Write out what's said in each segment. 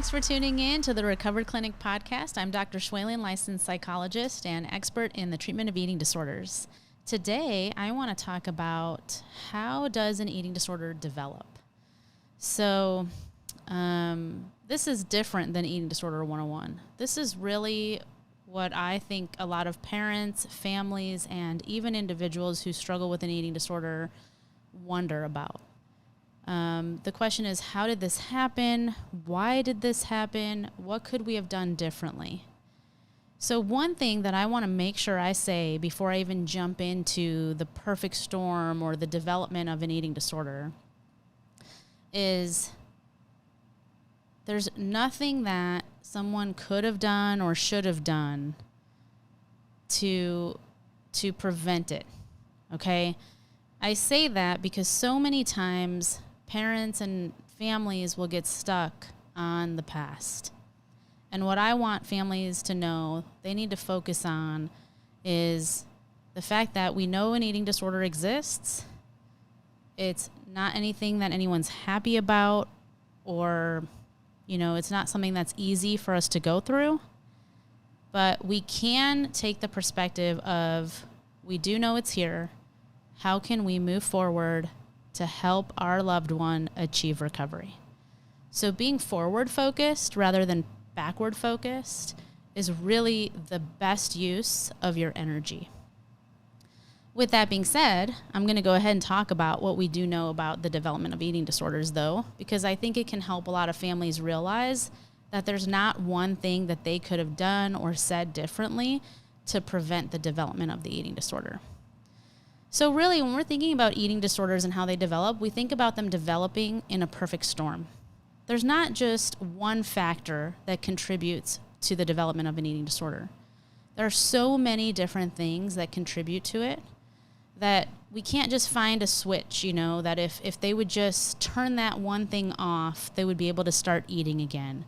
Thanks for tuning in to the Recovered Clinic podcast. I'm Dr. Schwalen, licensed psychologist and expert in the treatment of eating disorders. Today, I want to talk about how does an eating disorder develop. So, this is different than Eating Disorder 101. This is really what I think a lot of parents, families, and even individuals who struggle with an eating disorder wonder about. The question is, how did this happen? Why did this happen? What could we have done differently? So one thing that I want to make sure I say before I even jump into the perfect storm or the development of an eating disorder is there's nothing that someone could have done or should have done to prevent it, okay? I say that because so many times parents and families will get stuck on the past. And what I want families to know they need to focus on is the fact that we know an eating disorder exists. It's not anything that anyone's happy about, or, it's not something that's easy for us to go through. But we can take the perspective of, we do know it's here. How can we move forward to help our loved one achieve recovery? So being forward focused rather than backward focused is really the best use of your energy. With that being said, I'm going to go ahead and talk about what we do know about the development of eating disorders, though, because I think it can help a lot of families realize that there's not one thing that they could have done or said differently to prevent the development of the eating disorder. So really, when we're thinking about eating disorders and how they develop, we think about them developing in a perfect storm. There's not just one factor that contributes to the development of an eating disorder. There are so many different things that contribute to it that we can't just find a switch, that if they would just turn that one thing off, they would be able to start eating again.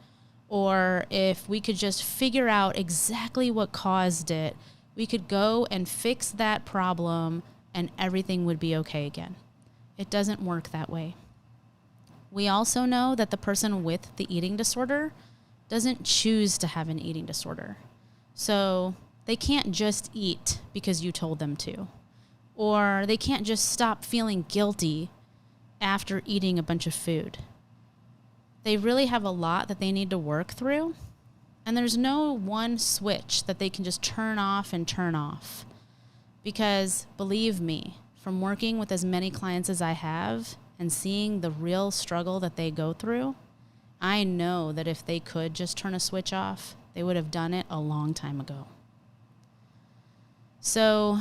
Or if we could just figure out exactly what caused it, we could go and fix that problem and everything would be okay again. It doesn't work that way. We also know that the person with the eating disorder doesn't choose to have an eating disorder. So they can't just eat because you told them to. Or they can't just stop feeling guilty after eating a bunch of food. They really have a lot that they need to work through. And there's no one switch that they can just turn off and turn off. Because believe me, from working with as many clients as I have and seeing the real struggle that they go through, I know that if they could just turn a switch off, they would have done it a long time ago. So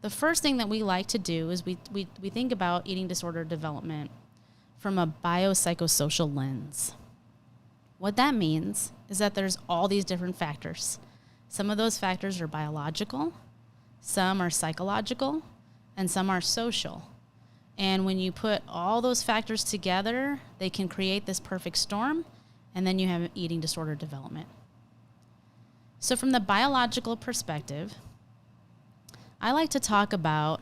the first thing that we like to do is we think about eating disorder development from a biopsychosocial lens. What that means is that there's all these different factors. Some of those factors are biological, some are psychological, and some are social. And when you put all those factors together, they can create this perfect storm, and then you have eating disorder development. So from the biological perspective, I like to talk about,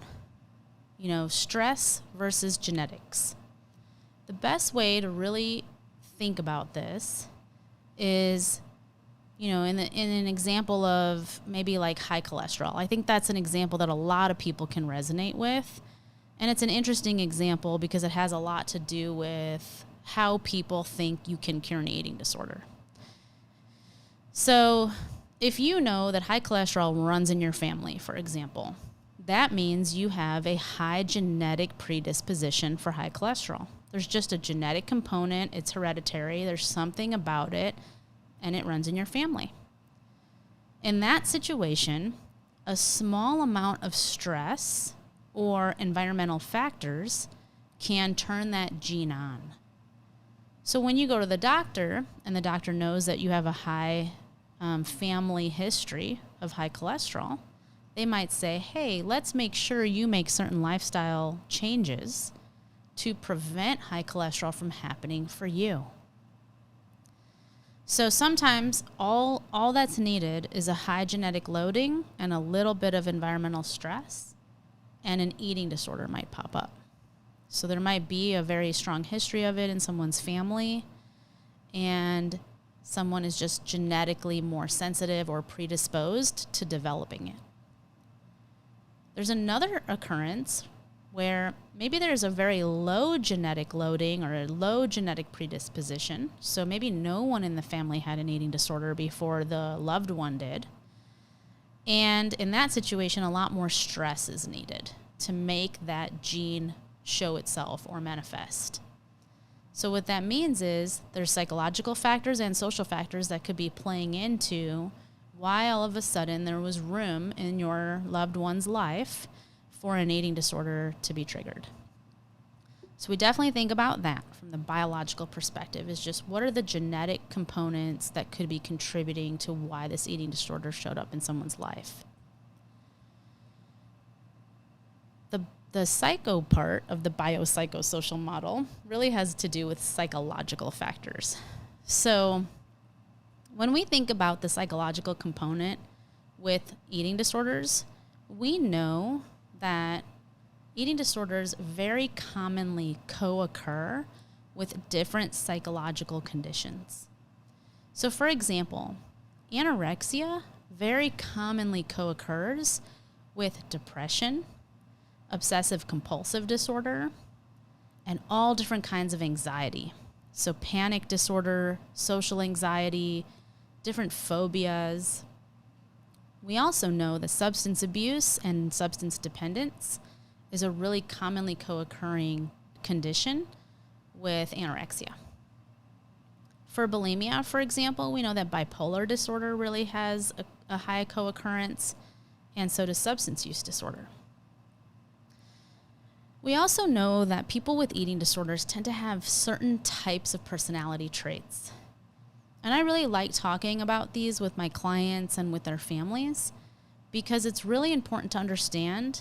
stress versus genetics. The best way to really think about this is, in an example of maybe like high cholesterol. I think that's an example that a lot of people can resonate with. And it's an interesting example because it has a lot to do with how people think you can cure an eating disorder. So if you know that high cholesterol runs in your family, for example, that means you have a high genetic predisposition for high cholesterol. There's just a genetic component. It's hereditary. There's something about it, and it runs in your family. In that situation, a small amount of stress or environmental factors can turn that gene on. So when you go to the doctor, and the doctor knows that you have a high family history of high cholesterol, they might say, hey, let's make sure you make certain lifestyle changes to prevent high cholesterol from happening for you. So sometimes all that's needed is a high genetic loading and a little bit of environmental stress, and an eating disorder might pop up. So there might be a very strong history of it in someone's family, and someone is just genetically more sensitive or predisposed to developing it. There's another occurrence where maybe there's a very low genetic loading or a low genetic predisposition. So maybe no one in the family had an eating disorder before the loved one did. And in that situation, a lot more stress is needed to make that gene show itself or manifest. So what that means is there's psychological factors and social factors that could be playing into why all of a sudden there was room in your loved one's life for an eating disorder to be triggered. So we definitely think about that from the biological perspective, is just what are the genetic components that could be contributing to why this eating disorder showed up in someone's life. The psycho part of the biopsychosocial model really has to do with psychological factors. So when we think about the psychological component with eating disorders, we know that eating disorders very commonly co-occur with different psychological conditions. So for example, anorexia very commonly co-occurs with depression, obsessive compulsive disorder, and all different kinds of anxiety. So panic disorder, social anxiety, different phobias. We also know that substance abuse and substance dependence is a really commonly co-occurring condition with anorexia. For bulimia, for example, we know that bipolar disorder really has a high co-occurrence, and so does substance use disorder. We also know that people with eating disorders tend to have certain types of personality traits. And I really like talking about these with my clients and with their families because it's really important to understand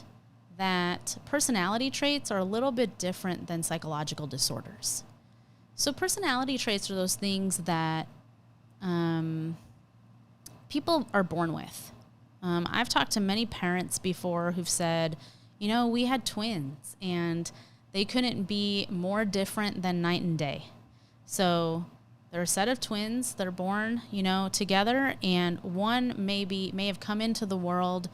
that personality traits are a little bit different than psychological disorders. So personality traits are those things that people are born with. I've talked to many parents before who've said, we had twins and they couldn't be more different than night and day. So they're a set of twins that are born, together, and one may have come into the world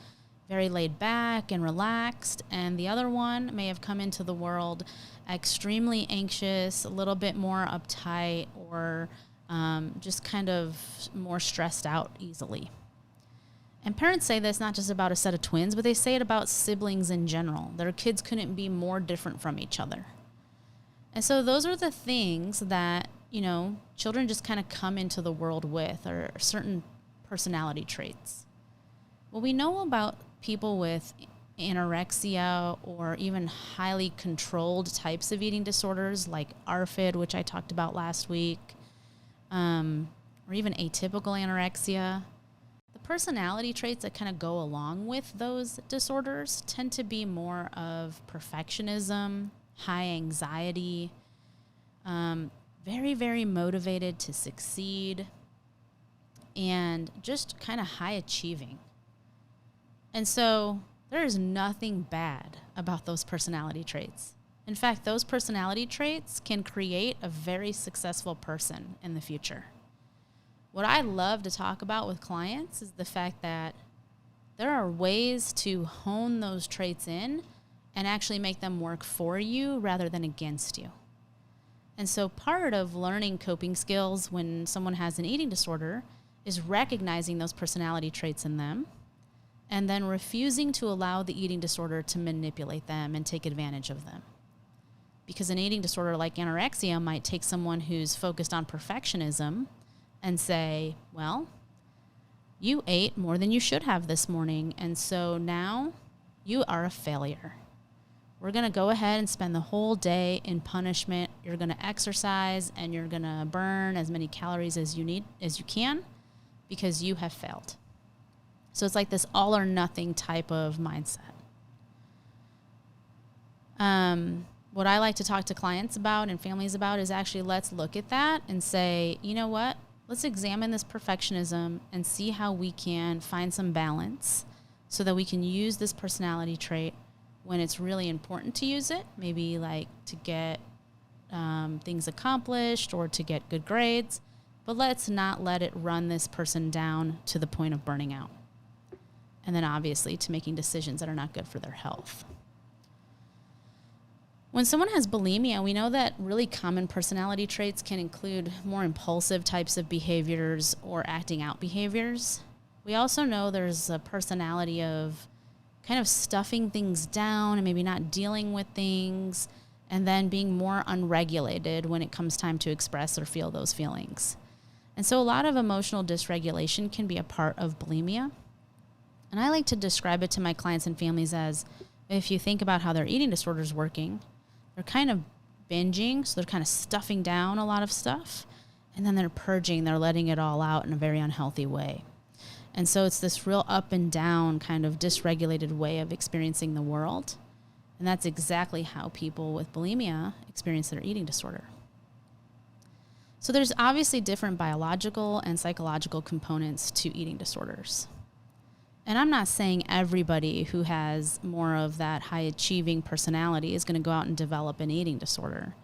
very laid back and relaxed, and the other one may have come into the world extremely anxious, a little bit more uptight, or just kind of more stressed out easily. And parents say this not just about a set of twins, but they say it about siblings in general. Their kids couldn't be more different from each other. And so those are the things that, children just kind of come into the world with, or certain personality traits. What we know about people with anorexia or even highly controlled types of eating disorders like ARFID, which I talked about last week, or even atypical anorexia, personality traits that kind of go along with those disorders tend to be more of perfectionism, high anxiety, very, very motivated to succeed, and just kind of high achieving. And so there is nothing bad about those personality traits. In fact, those personality traits can create a very successful person in the future. What I love to talk about with clients is the fact that there are ways to hone those traits in and actually make them work for you rather than against you. And so part of learning coping skills when someone has an eating disorder is recognizing those personality traits in them and then refusing to allow the eating disorder to manipulate them and take advantage of them. Because an eating disorder like anorexia might take someone who's focused on perfectionism and say, well, you ate more than you should have this morning, and so now you are a failure. We're going to go ahead and spend the whole day in punishment. You're going to exercise, and you're going to burn as many calories as you can, because you have failed. So it's like this all or nothing type of mindset. What I like to talk to clients about and families about is actually let's look at that and say, you know what? Let's examine this perfectionism and see how we can find some balance so that we can use this personality trait when it's really important to use it, maybe like to get things accomplished or to get good grades, but let's not let it run this person down to the point of burning out. And then obviously to making decisions that are not good for their health. When someone has bulimia, we know that really common personality traits can include more impulsive types of behaviors or acting out behaviors. We also know there's a personality of kind of stuffing things down and maybe not dealing with things, and then being more unregulated when it comes time to express or feel those feelings. And so a lot of emotional dysregulation can be a part of bulimia. And I like to describe it to my clients and families as, if you think about how their eating disorder is working, they're kind of binging, so they're kind of stuffing down a lot of stuff, and then they're purging, they're letting it all out in a very unhealthy way. And so it's this real up and down kind of dysregulated way of experiencing the world. And that's exactly how people with bulimia experience their eating disorder. So there's obviously different biological and psychological components to eating disorders. And I'm not saying everybody who has more of that high-achieving personality is going to go out and develop an eating disorder.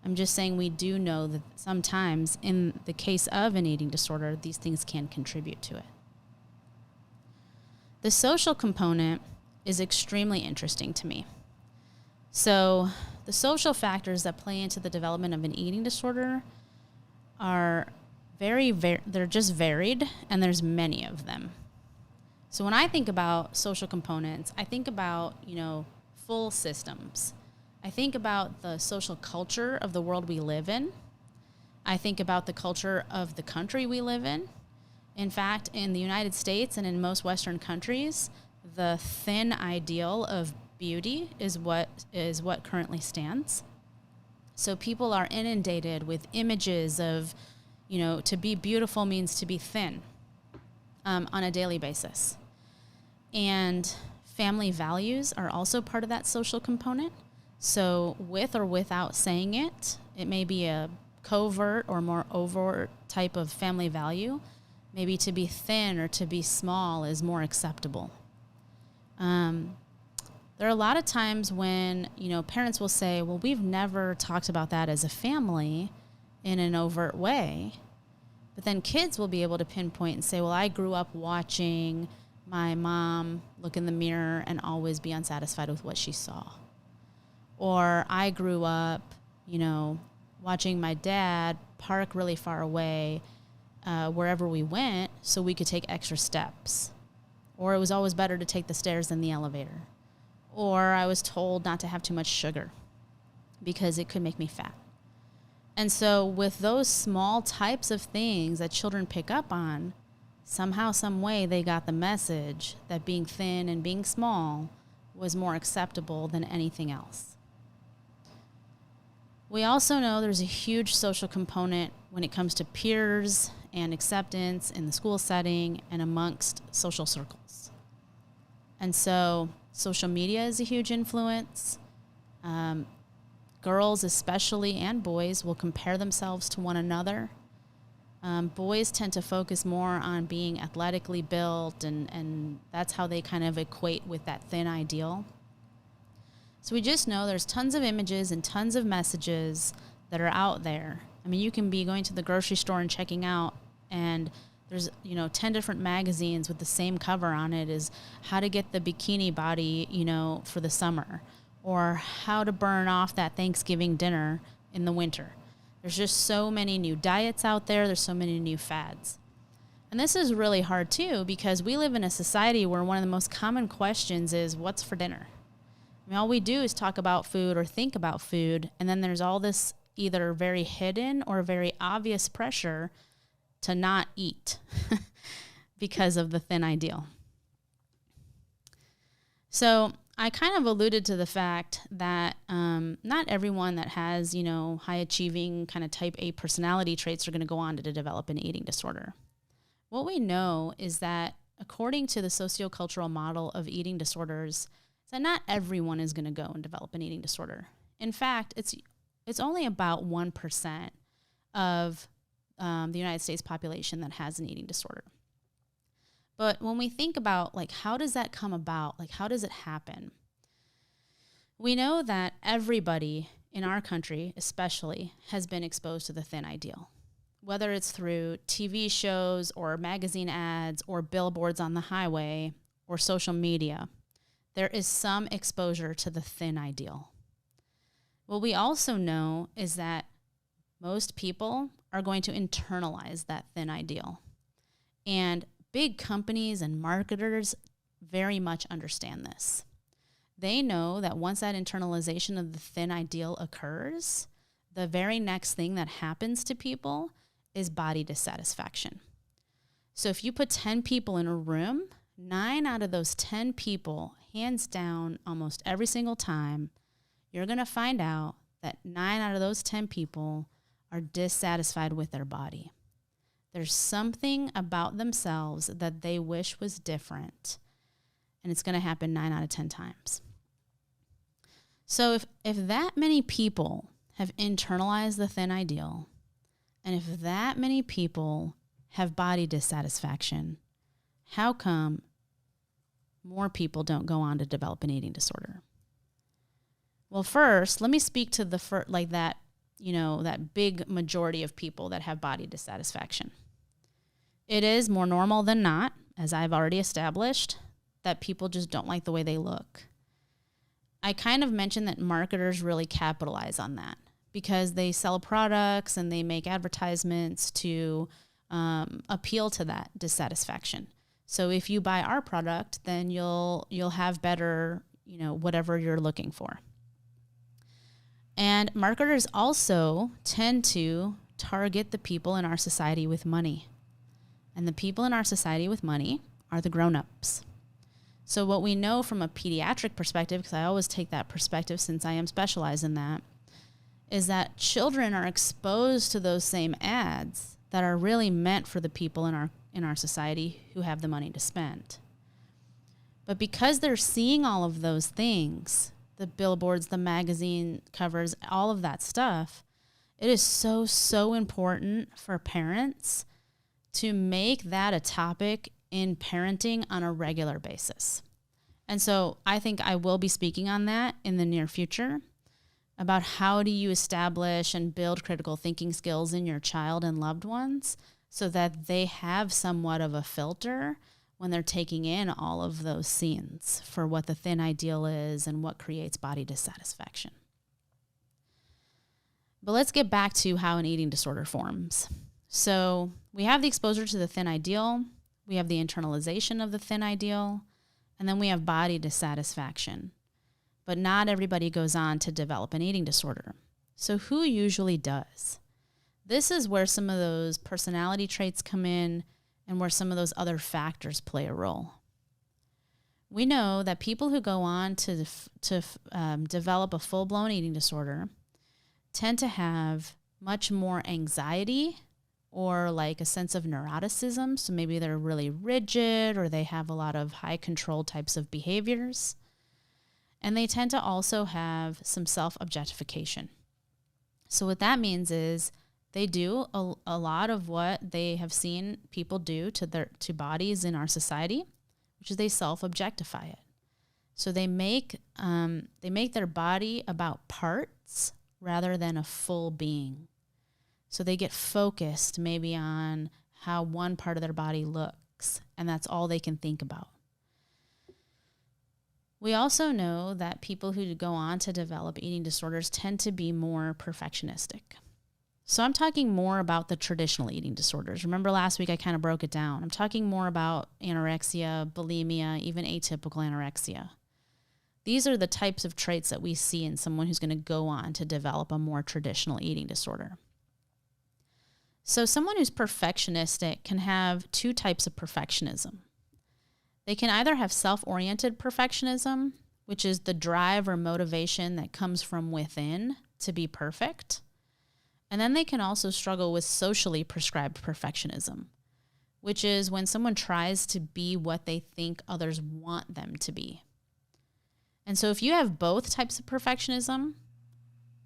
I'm just saying we do know that sometimes in the case of an eating disorder, these things can contribute to it. The social component is extremely interesting to me. So the social factors that play into the development of an eating disorder are they're just varied, and there's many of them. So when I think about social components, I think about, full systems. I think about the social culture of the world we live in. I think about the culture of the country we live in. In fact, in the United States and in most Western countries, the thin ideal of beauty is what currently stands. So people are inundated with images of, to be beautiful means to be thin on a daily basis. And family values are also part of that social component. So with or without saying it, it may be a covert or more overt type of family value. Maybe to be thin or to be small is more acceptable. There are a lot of times when, parents will say, well, we've never talked about that as a family in an overt way. But then kids will be able to pinpoint and say, well, I grew up watching my mom look in the mirror and always be unsatisfied with what she saw. Or I grew up, watching my dad park really far away wherever we went so we could take extra steps. Or it was always better to take the stairs than the elevator. Or I was told not to have too much sugar because it could make me fat. And so with those small types of things that children pick up on, somehow, some way they got the message that being thin and being small was more acceptable than anything else. We also know there's a huge social component when it comes to peers and acceptance in the school setting and amongst social circles. And so social media is a huge influence. Girls especially and boys will compare themselves to one another. Boys tend to focus more on being athletically built, and that's how they kind of equate with that thin ideal. So we just know there's tons of images and tons of messages that are out there. I mean, you can be going to the grocery store and checking out, and there's 10 different magazines with the same cover on it as how to get the bikini body, for the summer, or how to burn off that Thanksgiving dinner in the winter. There's just so many new diets out there. There's so many new fads. And this is really hard too, because we live in a society where one of the most common questions is, what's for dinner? I mean, all we do is talk about food or think about food, and then there's all this either very hidden or very obvious pressure to not eat because of the thin ideal. So I kind of alluded to the fact that not everyone that has, high achieving kind of type A personality traits are going to go on to develop an eating disorder. What we know is that according to the sociocultural model of eating disorders, that not everyone is going to go and develop an eating disorder. In fact, it's only about 1% of the United States population that has an eating disorder. But when we think about, how does that come about? How does it happen? We know that everybody in our country, especially, has been exposed to the thin ideal. whether it's through TV shows or magazine ads or billboards on the highway or social media, there is some exposure to the thin ideal. What we also know is that most people are going to internalize that thin ideal. And big companies and marketers very much understand this. They know that once that internalization of the thin ideal occurs, the very next thing that happens to people is body dissatisfaction. So if you put 10 people in a room, 9 out of those 10 people, hands down, almost every single time, you're going to find out that 9 out of those 10 people are dissatisfied with their body. There's something about themselves that they wish was different, and it's going to happen 9 out of 10 times. So if that many people have internalized the thin ideal, and if that many people have body dissatisfaction, how come more people don't go on to develop an eating disorder? Well, first, let me speak to that big majority of people that have body dissatisfaction. It is more normal than not, as I've already established, that people just don't like the way they look. I kind of mentioned that marketers really capitalize on that because they sell products and they make advertisements to appeal to that dissatisfaction. So if you buy our product, then you'll have better, whatever you're looking for. And marketers also tend to target the people in our society with money. And the people in our society with money are the grown-ups. So what we know from a pediatric perspective, because I always take that perspective since I am specialized in that, is that children are exposed to those same ads that are really meant for the people in our society who have the money to spend. But because they're seeing all of those things, the billboards, the magazine covers, all of that stuff, it is so important for parents to make that a topic in parenting on a regular basis. And so I think I will be speaking on that in the near future about how do you establish and build critical thinking skills in your child and loved ones so that they have somewhat of a filter when they're taking in all of those scenes for what the thin ideal is and what creates body dissatisfaction. But let's get back to how an eating disorder forms. So we have the exposure to the thin ideal, we have the internalization of the thin ideal, and then we have body dissatisfaction. But not everybody goes on to develop an eating disorder. So who usually does? This is where some of those personality traits come in and where some of those other factors play a role. We know that people who go on to develop a full-blown eating disorder tend to have much more anxiety or like a sense of neuroticism. So maybe they're really rigid or they have a lot of high control types of behaviors. And they tend to also have some self-objectification. So what that means is they do a lot of what they have seen people do to bodies in our society, which is they self-objectify it. So they make their body about parts rather than a full being. So they get focused maybe on how one part of their body looks, and that's all they can think about. We also know that people who go on to develop eating disorders tend to be more perfectionistic. So I'm talking more about the traditional eating disorders. Remember last week I kind of broke it down. I'm talking more about anorexia, bulimia, even atypical anorexia. These are the types of traits that we see in someone who's going to go on to develop a more traditional eating disorder. So someone who's perfectionistic can have two types of perfectionism. They can either have self-oriented perfectionism, which is the drive or motivation that comes from within to be perfect. And then they can also struggle with socially prescribed perfectionism, which is when someone tries to be what they think others want them to be. And so if you have both types of perfectionism,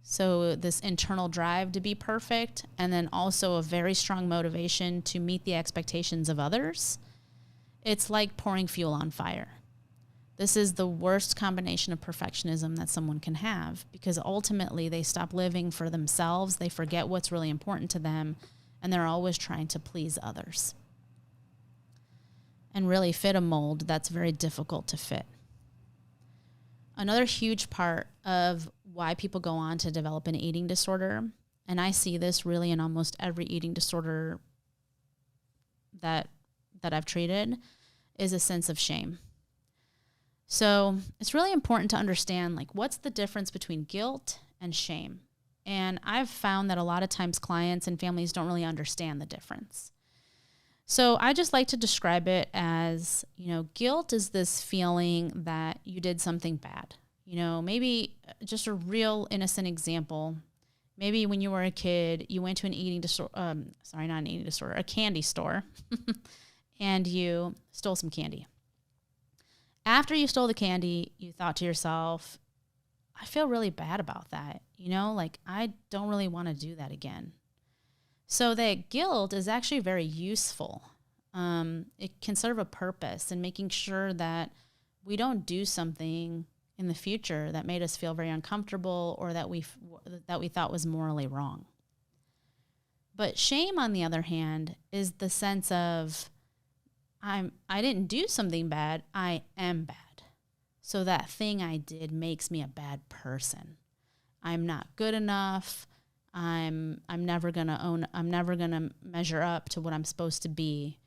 so this internal drive to be perfect, and then also a very strong motivation to meet the expectations of others, it's like pouring fuel on fire. This is the worst combination of perfectionism that someone can have because ultimately they stop living for themselves, they forget what's really important to them, and they're always trying to please others and really fit a mold that's very difficult to fit. Another huge part of why people go on to develop an eating disorder, and I see this really in almost every eating disorder that I've treated, is a sense of shame. So it's really important to understand, like, what's the difference between guilt and shame? And I've found that a lot of times clients and families don't really understand the difference. So I just like to describe it as, guilt is this feeling that you did something bad. Maybe just a real innocent example. Maybe when you were a kid, you went to an eating disorder, not an eating disorder, a candy store, and you stole some candy. After you stole the candy, you thought to yourself, I feel really bad about that. I don't really want to do that again. So that guilt is actually very useful. It can serve a purpose in making sure that we don't do something in the future that made us feel very uncomfortable or that we thought was morally wrong. But shame, on the other hand, is the sense of I didn't do something bad, I am bad. So that thing I did makes me a bad person. I'm not good enough. I'm never gonna measure up to what I'm supposed to be.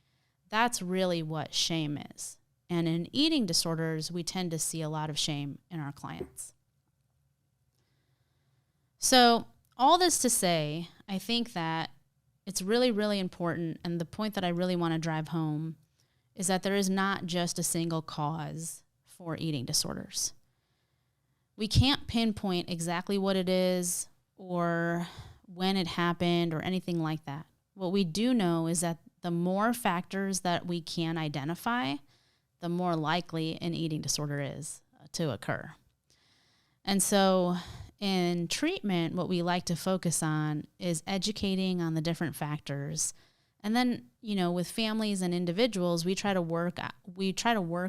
That's really what shame is. And in eating disorders, we tend to see a lot of shame in our clients. So all this to say, I think that it's really, really important, and the point that I really want to drive home is that there is not just a single cause for eating disorders. We can't pinpoint exactly what it is or when it happened or anything like that. What we do know is that the more factors that we can identify, the more likely an eating disorder is to occur. And so in treatment, what we like to focus on is educating on the different factors. And then, with families and individuals, we try to work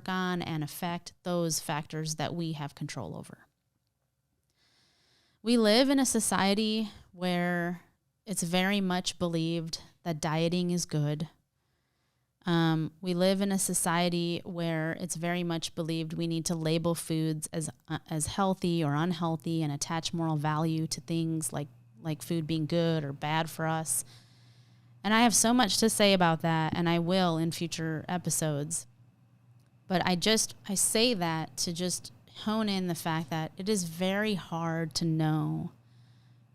on and affect those factors that we have control over. We live in a society where it's very much believed that dieting is good. We live in a society where it's very much believed we need to label foods as healthy or unhealthy and attach moral value to things like food being good or bad for us. And I have so much to say about that, and I will in future episodes. But I say that to just hone in the fact that it is very hard to know,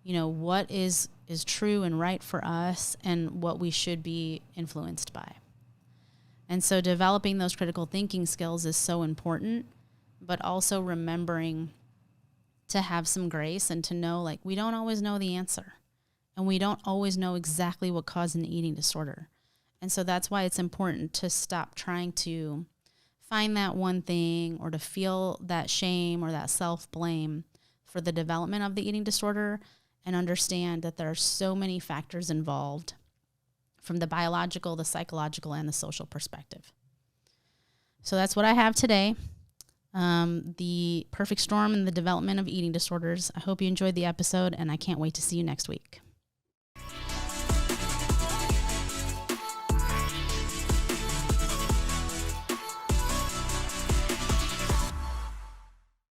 what is true and right for us and what we should be influenced by. And so developing those critical thinking skills is so important, but also remembering to have some grace and to know, we don't always know the answer. And we don't always know exactly what caused an eating disorder. And so that's why it's important to stop trying to find that one thing or to feel that shame or that self-blame for the development of the eating disorder, and understand that there are so many factors involved from the biological, the psychological, and the social perspective. So that's what I have today. The perfect storm in the development of eating disorders. I hope you enjoyed the episode, and I can't wait to see you next week.